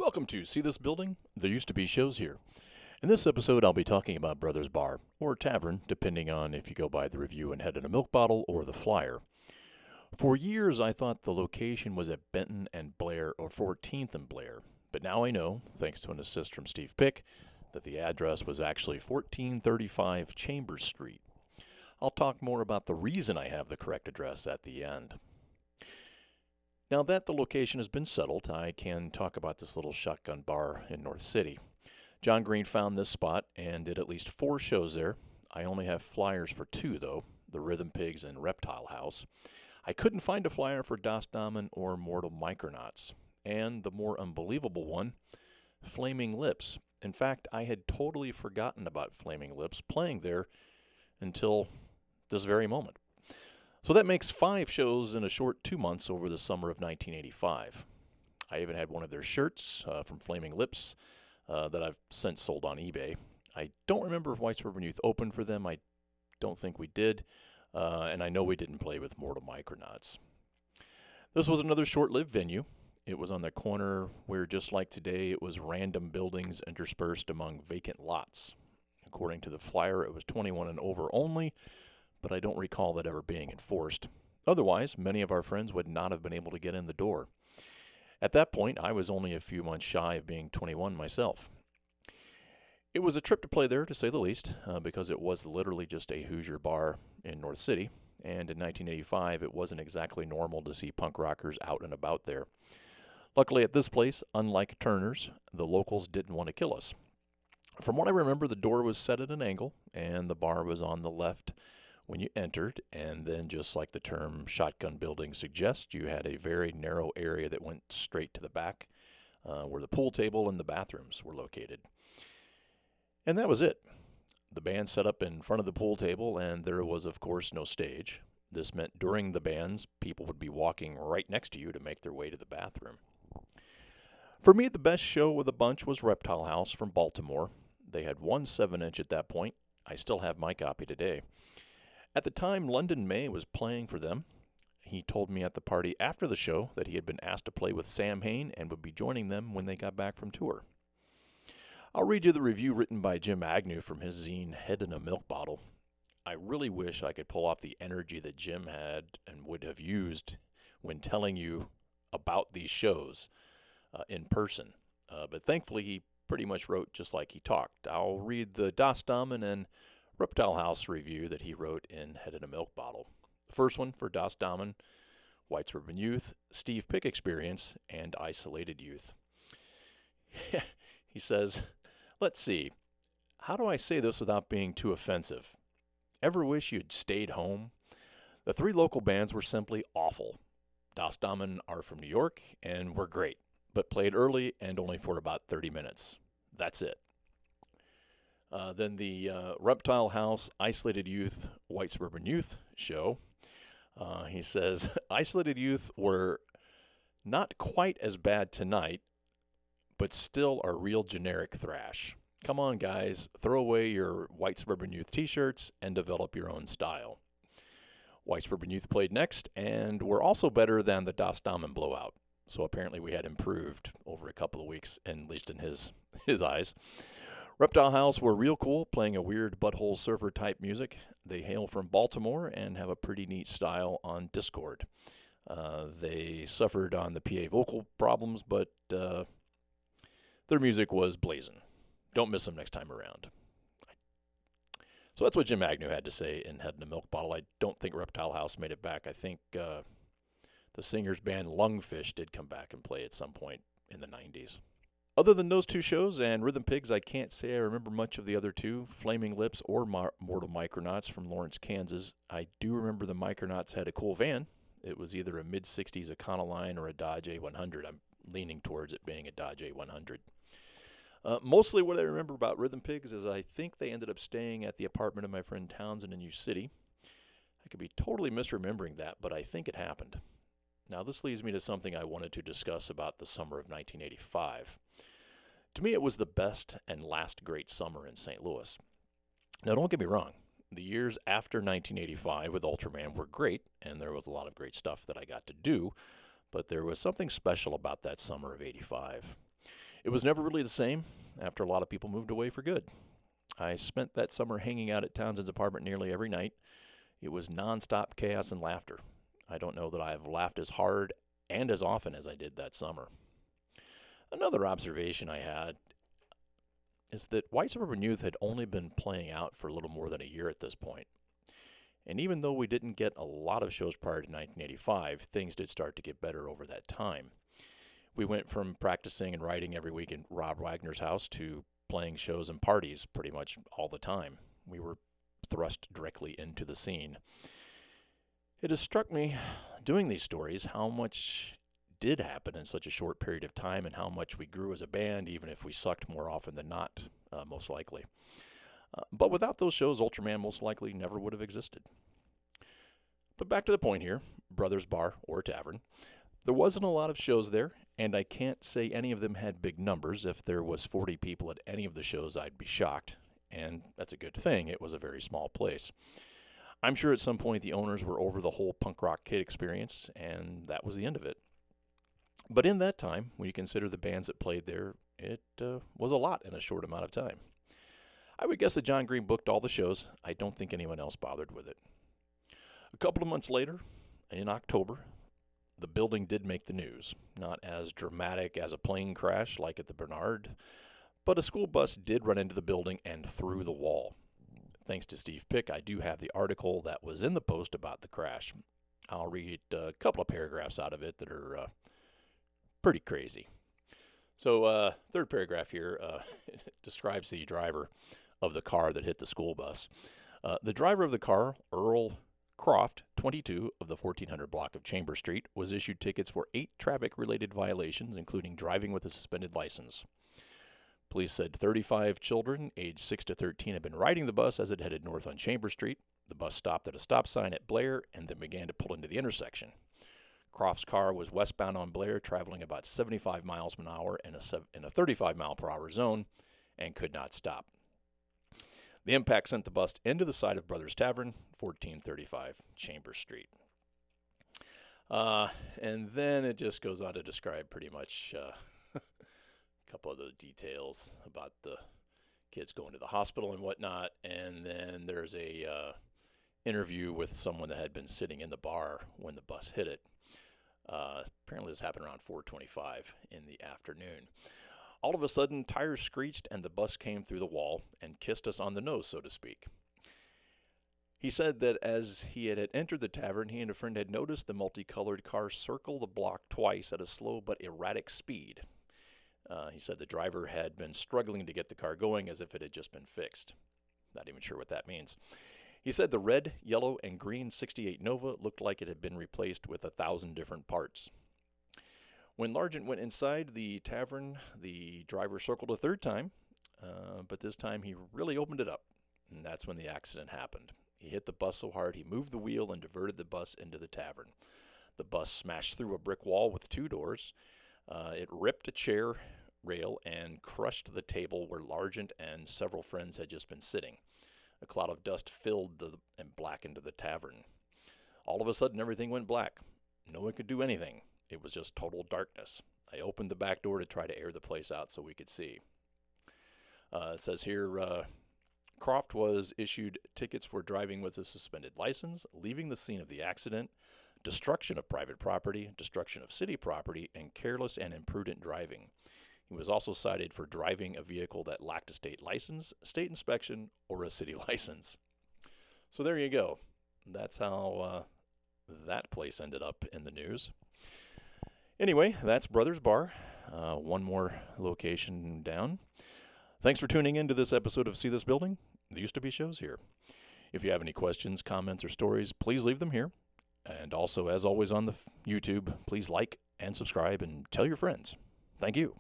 Welcome to See This Building? There used to be shows here. In this episode, I'll be talking about Brothers Bar, or Tavern, depending on if you go by the review and head in a milk bottle or the flyer. For years, I thought the location was at Benton and Blair or 14th and Blair, but now I know, thanks to an assist from Steve Pick, that the address was actually 1435 Chambers Street. I'll talk more about the reason I have the correct address at the end. Now that the location has been settled, I can talk about this little shotgun bar in North City. John Green found this spot and did at least 4 shows there. I only have flyers for 2, though, the Rhythm Pigs and Reptile House. I couldn't find a flyer for Damen or Mortal Micronots. And the more unbelievable one, Flaming Lips. In fact, I had totally forgotten about Flaming Lips playing there until this very moment. So that makes 5 shows in a short 2 months over the summer of 1985. I even had one of their shirts from Flaming Lips that I've since sold on eBay. I don't remember if White Suburban Youth opened for them. I don't think we did. And I know we didn't play with Mortal Micronots. This was another short-lived venue. It was on the corner where, just like today, it was random buildings interspersed among vacant lots. According to the flyer, it was 21 and over only, but I don't recall that ever being enforced. Otherwise, many of our friends would not have been able to get in the door. At that point, I was only a few months shy of being 21 myself. It was a trip to play there, to say the least, because it was literally just a Hoosier bar in North City, and in 1985, it wasn't exactly normal to see punk rockers out and about there. Luckily, at this place, unlike Turner's, the locals didn't want to kill us. From what I remember, the door was set at an angle, and the bar was on the left when you entered, and then, just like the term shotgun building suggests, you had a very narrow area that went straight to the back, where the pool table and the bathrooms were located. And that was it. The band set up in front of the pool table, and there was, of course, no stage. This meant during the bands, people would be walking right next to you to make their way to the bathroom. For me, the best show of the bunch was Reptile House from Baltimore. They had one 7-inch at that point. I still have my copy today. At the time, London May was playing for them. He told me at the party after the show that he had been asked to play with Sam Hain and would be joining them when they got back from tour. I'll read you the review written by Jim Agnew from his zine Head in a Milk Bottle. I really wish I could pull off the energy that Jim had and would have used when telling you about these shows in person. But thankfully, he pretty much wrote just like he talked. I'll read the Das Damen and Reptile House review that he wrote in Head in a Milk Bottle. The first one for Das Damen, White Suburban Youth, Steve Pick Experience, and Isolated Youth. He says, let's see, how do I say this without being too offensive? Ever wish you'd stayed home? The 3 local bands were simply awful. Das Damen are from New York and were great, but played early and only for about 30 minutes. That's it. Then the Reptile House, Isolated Youth, White Suburban Youth show. He says, Isolated Youth were not quite as bad tonight, but still are real generic thrash. Come on, guys, throw away your White Suburban Youth t-shirts and develop your own style. White Suburban Youth played next, and were also better than the Das Damen blowout. So apparently we had improved over a couple of weeks, at least in his eyes. Reptile House were real cool, playing a weird butthole surfer type music. They hail from Baltimore and have a pretty neat style on Discord. They suffered on the PA vocal problems, but their music was blazing. Don't miss them next time around. So that's what Jim Agnew had to say in Head in a Milk Bottle. I don't think Reptile House made it back. I think the singer's band Lungfish did come back and play at some point in the 90s. Other than those 2 shows and Rhythm Pigs, I can't say I remember much of the other 2, Flaming Lips or Mortal Micronots from Lawrence, Kansas. I do remember the Micronauts had a cool van. It was either a mid-60s Econoline or a Dodge A100. I'm leaning towards it being a Dodge A100. Mostly what I remember about Rhythm Pigs is I think they ended up staying at the apartment of my friend Townsend in New City. I could be totally misremembering that, but I think it happened. Now, this leads me to something I wanted to discuss about the summer of 1985. To me, it was the best and last great summer in St. Louis. Now, don't get me wrong. The years after 1985 with Ultraman were great, and there was a lot of great stuff that I got to do, but there was something special about that summer of '85. It was never really the same after a lot of people moved away for good. I spent that summer hanging out at Townsend's apartment nearly every night. It was nonstop chaos and laughter. I don't know that I have laughed as hard and as often as I did that summer. Another observation I had is that White Suburban Youth had only been playing out for a little more than a year at this point. And even though we didn't get a lot of shows prior to 1985, things did start to get better over that time. We went from practicing and writing every week in Rob Wagner's house to playing shows and parties pretty much all the time. We were thrust directly into the scene. It has struck me, doing these stories, how much did happen in such a short period of time and how much we grew as a band, even if we sucked more often than not, most likely. But without those shows, Ultraman most likely never would have existed. But back to the point here, Brothers Bar or Tavern. There wasn't a lot of shows there, and I can't say any of them had big numbers. If there was 40 people at any of the shows, I'd be shocked. And that's a good thing. It was a very small place. I'm sure at some point the owners were over the whole punk rock kid experience, and that was the end of it. But in that time, when you consider the bands that played there, it was a lot in a short amount of time. I would guess that John Green booked all the shows. I don't think anyone else bothered with it. A couple of months later, in October, the building did make the news. Not as dramatic as a plane crash like at the Bernard, but a school bus did run into the building and through the wall. Thanks to Steve Pick, I do have the article that was in the Post about the crash. I'll read a couple of paragraphs out of it that are pretty crazy. So, third paragraph here describes the driver of the car that hit the school bus. The driver of the car, Earl Croft, 22, of the 1400 block of Chambers Street, was issued tickets for 8 traffic-related violations, including driving with a suspended license. Police said 35 children, aged 6 to 13, had been riding the bus as it headed north on Chambers Street. The bus stopped at a stop sign at Blair and then began to pull into the intersection. Croft's car was westbound on Blair, traveling about 75 miles an hour in a 35 mile per hour zone, and could not stop. The impact sent the bus into the side of Brothers Tavern, 1435 Chambers Street. And then it just goes on to describe pretty much a couple of the details about the kids going to the hospital and whatnot. And then there's a interview with someone that had been sitting in the bar when the bus hit it. Apparently this happened around 4:25 in the afternoon. All of a sudden, tires screeched and the bus came through the wall and kissed us on the nose, so to speak. He said that as he had entered the tavern, he and a friend had noticed the multicolored car circle the block twice at a slow but erratic speed. He said the driver had been struggling to get the car going as if it had just been fixed. Not even sure what that means. He said the red, yellow, and green 68 Nova looked like it had been replaced with 1,000 different parts. When Largent went inside the tavern, the driver circled a third time, but this time he really opened it up, and that's when the accident happened. He hit the bus so hard he moved the wheel and diverted the bus into the tavern. The bus smashed through a brick wall with 2 doors. It ripped a chair rail and crushed the table where Largent and several friends had just been sitting. A cloud of dust filled and blackened the tavern. All of a sudden, everything went black. No one could do anything. It was just total darkness. I opened the back door to try to air the place out so we could see. It says here, Croft was issued tickets for driving with a suspended license, leaving the scene of the accident, destruction of private property, destruction of city property, and careless and imprudent driving. He was also cited for driving a vehicle that lacked a state license, state inspection, or a city license. So there you go. That's how that place ended up in the news. Anyway, that's Brothers Bar. One more location down. Thanks for tuning in to this episode of See This Building. There used to be shows here. If you have any questions, comments, or stories, please leave them here. And also, as always on the YouTube, please like and subscribe and tell your friends. Thank you.